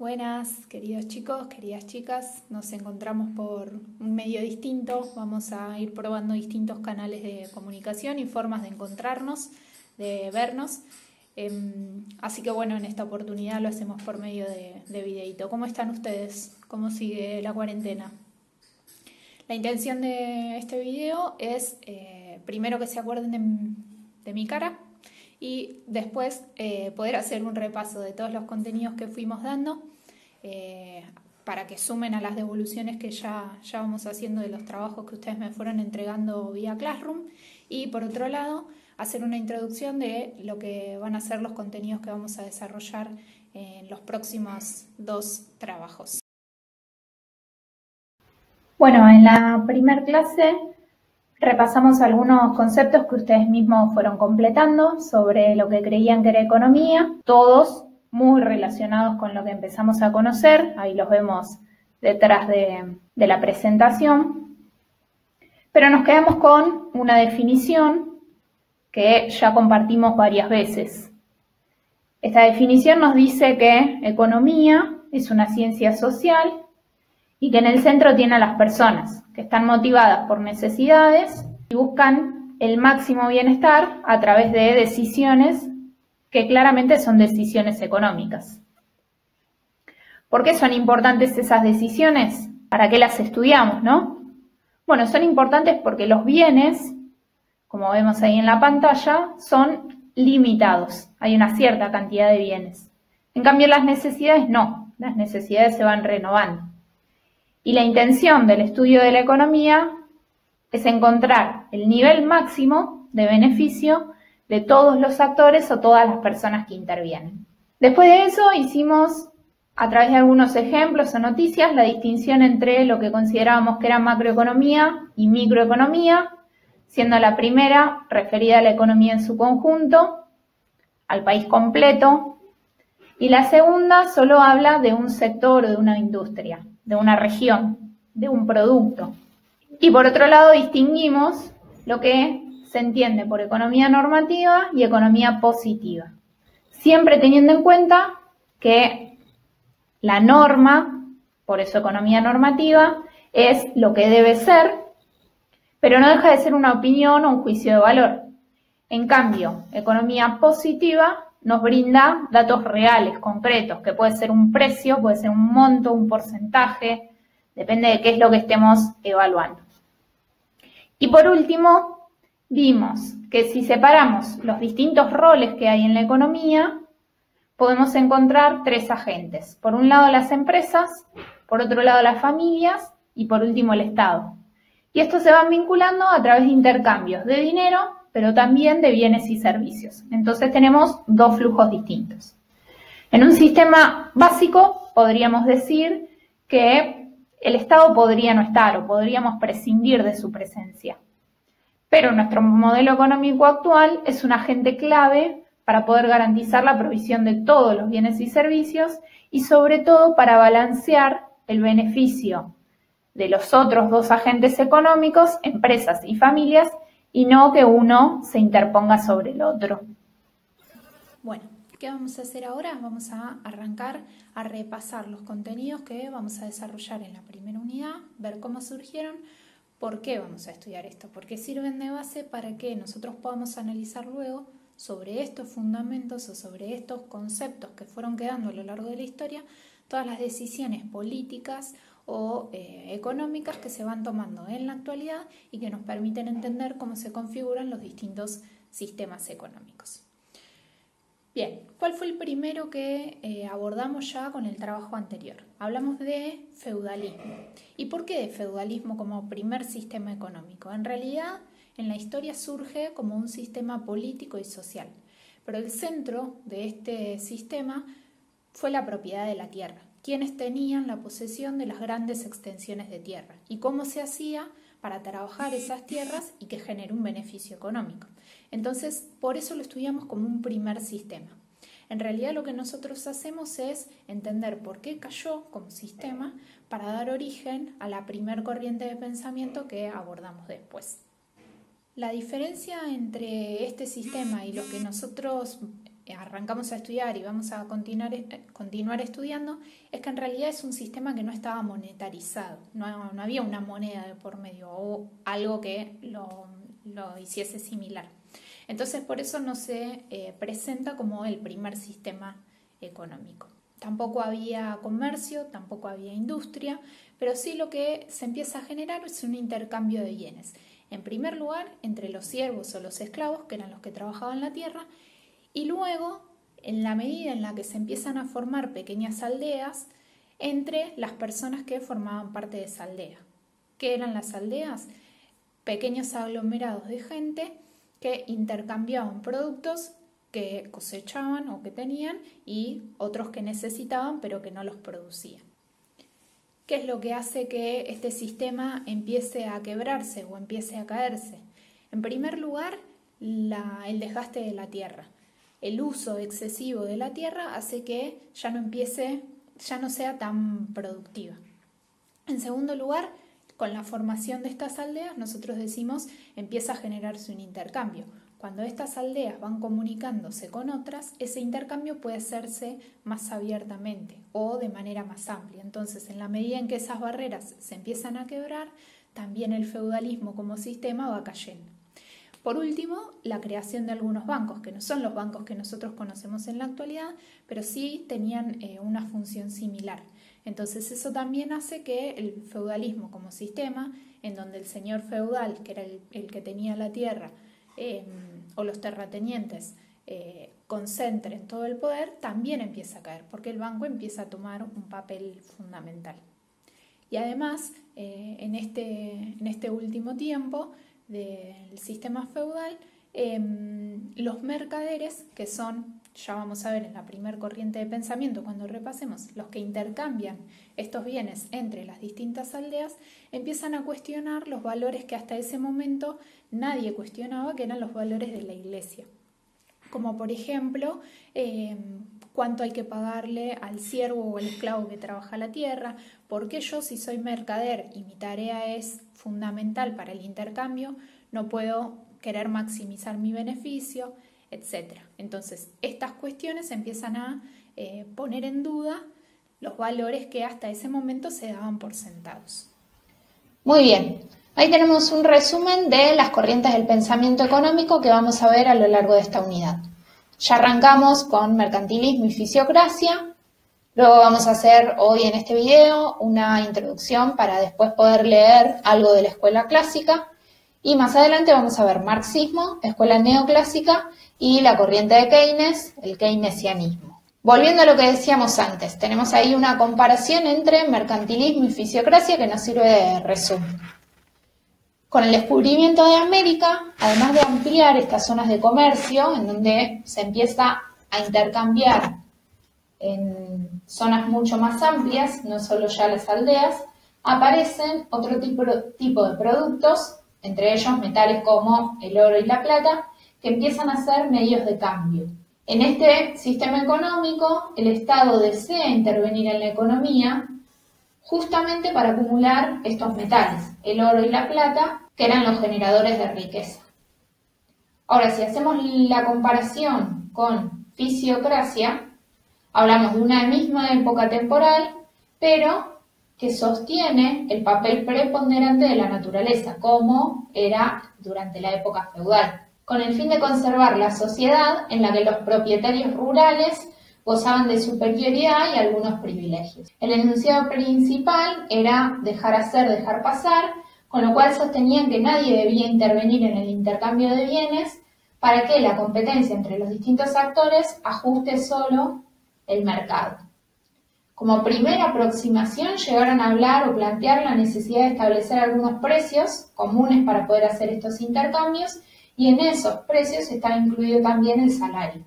Buenas, queridos chicos, queridas chicas. Nos encontramos por un medio distinto. Vamos a ir probando distintos canales de comunicación y formas de encontrarnos, de vernos. Así que bueno, en esta oportunidad lo hacemos por medio de videíto. ¿Cómo están ustedes? ¿Cómo sigue la cuarentena? La intención de este video es primero que se acuerden de mi cara y después poder hacer un repaso de todos los contenidos que fuimos dando para que sumen a las devoluciones que ya vamos haciendo de los trabajos que ustedes me fueron entregando vía Classroom, y por otro lado hacer una introducción de lo que van a ser los contenidos que vamos a desarrollar en los próximos 2 trabajos. Bueno, en la primera clase repasamos algunos conceptos que ustedes mismos fueron completando sobre lo que creían que era economía, todos muy relacionados con lo que empezamos a conocer, ahí los vemos detrás de la presentación, pero nos quedamos con una definición que ya compartimos varias veces. Esta definición nos dice que economía es una ciencia social y que en el centro tiene a las personas, que están motivadas por necesidades y buscan el máximo bienestar a través de decisiones que claramente son decisiones económicas. ¿Por qué son importantes esas decisiones? ¿Para qué las estudiamos, no? Bueno, son importantes porque los bienes, como vemos ahí en la pantalla, son limitados. Hay una cierta cantidad de bienes. En cambio, las necesidades no. Las necesidades se van renovando. Y la intención del estudio de la economía es encontrar el nivel máximo de beneficio de todos los actores o todas las personas que intervienen. Después de eso hicimos, a través de algunos ejemplos o noticias, la distinción entre lo que considerábamos que era macroeconomía y microeconomía, siendo la primera referida a la economía en su conjunto, al país completo, y la segunda solo habla de un sector o de una industria, de una región, de un producto. Y por otro lado distinguimos lo que se entiende por economía normativa y economía positiva, siempre teniendo en cuenta que la norma, por eso economía normativa, es lo que debe ser, pero no deja de ser una opinión o un juicio de valor. En cambio, economía positiva nos brinda datos reales, concretos, que puede ser un precio, puede ser un monto, un porcentaje, depende de qué es lo que estemos evaluando. Y por último, vimos que si separamos los distintos roles que hay en la economía, podemos encontrar 3 agentes. Por un lado las empresas, por otro lado las familias y por último el Estado. Y estos se van vinculando a través de intercambios de dinero, pero también de bienes y servicios. Entonces tenemos 2 flujos distintos. En un sistema básico podríamos decir que el Estado podría no estar o podríamos prescindir de su presencia. Pero nuestro modelo económico actual es un agente clave para poder garantizar la provisión de todos los bienes y servicios y sobre todo para balancear el beneficio de los otros 2 agentes económicos, empresas y familias, y no que uno se interponga sobre el otro. Bueno, ¿qué vamos a hacer ahora? Vamos a arrancar a repasar los contenidos que vamos a desarrollar en la primera unidad, ver cómo surgieron, por qué vamos a estudiar esto, por qué sirven de base para que nosotros podamos analizar luego sobre estos fundamentos o sobre estos conceptos que fueron quedando a lo largo de la historia, todas las decisiones políticas o económicas que se van tomando en la actualidad y que nos permiten entender cómo se configuran los distintos sistemas económicos. Bien, ¿cuál fue el primero que abordamos ya con el trabajo anterior? Hablamos de feudalismo. ¿Y por qué de feudalismo como primer sistema económico? En realidad, en la historia surge como un sistema político y social, pero el centro de este sistema fue la propiedad de la tierra, quienes tenían la posesión de las grandes extensiones de tierra y cómo se hacía para trabajar esas tierras y que genere un beneficio económico. Entonces, por eso lo estudiamos como un primer sistema. En realidad lo que nosotros hacemos es entender por qué cayó como sistema para dar origen a la primer corriente de pensamiento que abordamos después. La diferencia entre este sistema y lo que nosotros arrancamos a estudiar y vamos a continuar estudiando, es que en realidad es un sistema que no estaba monetarizado, no había una moneda de por medio o algo que lo hiciese similar. Entonces por eso no se presenta como el primer sistema económico. Tampoco había comercio, tampoco había industria, pero sí lo que se empieza a generar es un intercambio de bienes. En primer lugar, entre los siervos o los esclavos, que eran los que trabajaban la tierra, y luego, en la medida en la que se empiezan a formar pequeñas aldeas, entre las personas que formaban parte de esa aldea. ¿Qué eran las aldeas? Pequeños aglomerados de gente que intercambiaban productos que cosechaban o que tenían y otros que necesitaban pero que no los producían. ¿Qué es lo que hace que este sistema empiece a quebrarse o empiece a caerse? En primer lugar, el desgaste de la tierra. El uso excesivo de la tierra hace que ya no sea tan productiva. En segundo lugar, con la formación de estas aldeas, nosotros decimos, empieza a generarse un intercambio. Cuando estas aldeas van comunicándose con otras, ese intercambio puede hacerse más abiertamente o de manera más amplia. Entonces, en la medida en que esas barreras se empiezan a quebrar, también el feudalismo como sistema va cayendo. Por último, la creación de algunos bancos, que no son los bancos que nosotros conocemos en la actualidad, pero sí tenían una función similar. Entonces eso también hace que el feudalismo como sistema, en donde el señor feudal, que era el que tenía la tierra, o los terratenientes concentren todo el poder, también empieza a caer, porque el banco empieza a tomar un papel fundamental. Y además, en este último tiempo del sistema feudal, los mercaderes, que son, ya vamos a ver en la primer corriente de pensamiento cuando repasemos, los que intercambian estos bienes entre las distintas aldeas, empiezan a cuestionar los valores que hasta ese momento nadie cuestionaba, que eran los valores de la Iglesia. Como por ejemplo, cuánto hay que pagarle al siervo o al esclavo que trabaja la tierra, porque yo, si soy mercader y mi tarea es fundamental para el intercambio, no puedo querer maximizar mi beneficio, etc. Entonces, estas cuestiones empiezan a poner en duda los valores que hasta ese momento se daban por sentados. Muy bien, ahí tenemos un resumen de las corrientes del pensamiento económico que vamos a ver a lo largo de esta unidad. Ya arrancamos con mercantilismo y fisiocracia, luego vamos a hacer hoy en este video una introducción para después poder leer algo de la escuela clásica y más adelante vamos a ver marxismo, escuela neoclásica y la corriente de Keynes, el keynesianismo. Volviendo a lo que decíamos antes, tenemos ahí una comparación entre mercantilismo y fisiocracia que nos sirve de resumen. Con el descubrimiento de América, además de ampliar estas zonas de comercio, en donde se empieza a intercambiar en zonas mucho más amplias, no solo ya las aldeas, aparecen otro tipo de productos, entre ellos metales como el oro y la plata, que empiezan a ser medios de cambio. En este sistema económico, el Estado desea intervenir en la economía justamente para acumular estos metales, el oro y la plata, que eran los generadores de riqueza. Ahora, si hacemos la comparación con fisiocracia, hablamos de una misma época temporal, pero que sostiene el papel preponderante de la naturaleza, como era durante la época feudal, con el fin de conservar la sociedad en la que los propietarios rurales gozaban de superioridad y algunos privilegios. El enunciado principal era dejar hacer, dejar pasar, con lo cual sostenían que nadie debía intervenir en el intercambio de bienes para que la competencia entre los distintos actores ajuste solo el mercado. Como primera aproximación llegaron a hablar o plantear la necesidad de establecer algunos precios comunes para poder hacer estos intercambios y en esos precios estaba incluido también el salario.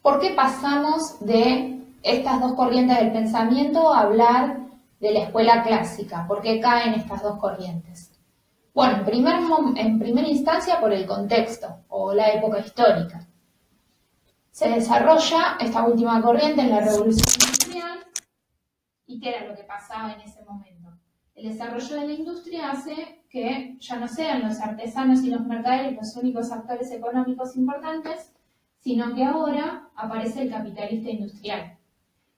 ¿Por qué pasamos de estas dos corrientes del pensamiento a hablar de la escuela clásica? ¿Por qué caen estas dos corrientes? Bueno, en primera instancia por el contexto o la época histórica. Se desarrolla esta última corriente en la Revolución Industrial. ¿Y qué era lo que pasaba en ese momento? El desarrollo de la industria hace que ya no sean los artesanos y los mercaderes los únicos actores económicos importantes, sino que ahora aparece el capitalista industrial,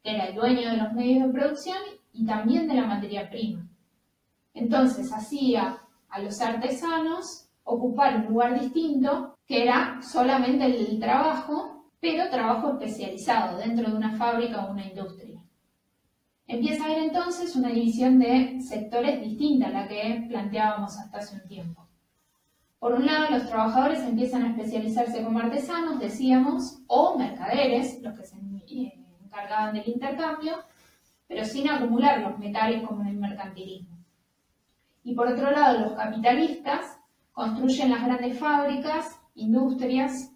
que era el dueño de los medios de producción y también de la materia prima. Entonces hacía a los artesanos ocupar un lugar distinto, que era solamente el del trabajo, pero trabajo especializado dentro de una fábrica o una industria. Empieza a haber entonces una división de sectores distinta a la que planteábamos hasta hace un tiempo. Por un lado, los trabajadores empiezan a especializarse como artesanos, decíamos, o mercaderes, los que se encargaban del intercambio, pero sin acumular los metales como en el mercantilismo. Y por otro lado, los capitalistas construyen las grandes fábricas, industrias,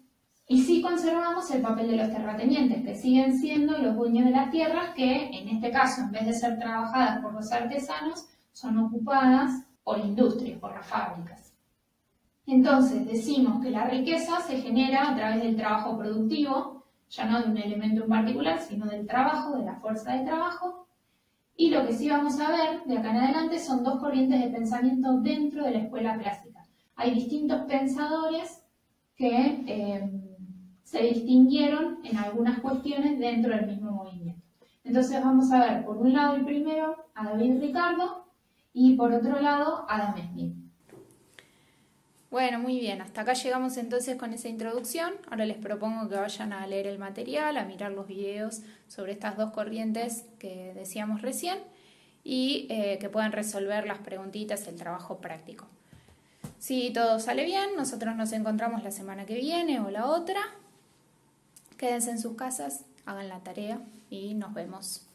y sí conservamos el papel de los terratenientes, que siguen siendo los dueños de las tierras que, en este caso, en vez de ser trabajadas por los artesanos, son ocupadas por industrias, por las fábricas. Entonces, decimos que la riqueza se genera a través del trabajo productivo, ya no de un elemento en particular, sino del trabajo, de la fuerza de trabajo. Y lo que sí vamos a ver de acá en adelante son dos corrientes de pensamiento dentro de la escuela clásica. Hay distintos pensadores que se distinguieron en algunas cuestiones dentro del mismo movimiento. Entonces vamos a ver por un lado el primero a David Ricardo y por otro lado a Adam Smith. Bueno, muy bien, hasta acá llegamos entonces con esa introducción. Ahora les propongo que vayan a leer el material, a mirar los videos sobre estas dos corrientes que decíamos recién y que puedan resolver las preguntitas, el trabajo práctico. Si todo sale bien, nosotros nos encontramos la semana que viene o la otra. Quédense en sus casas, hagan la tarea y nos vemos.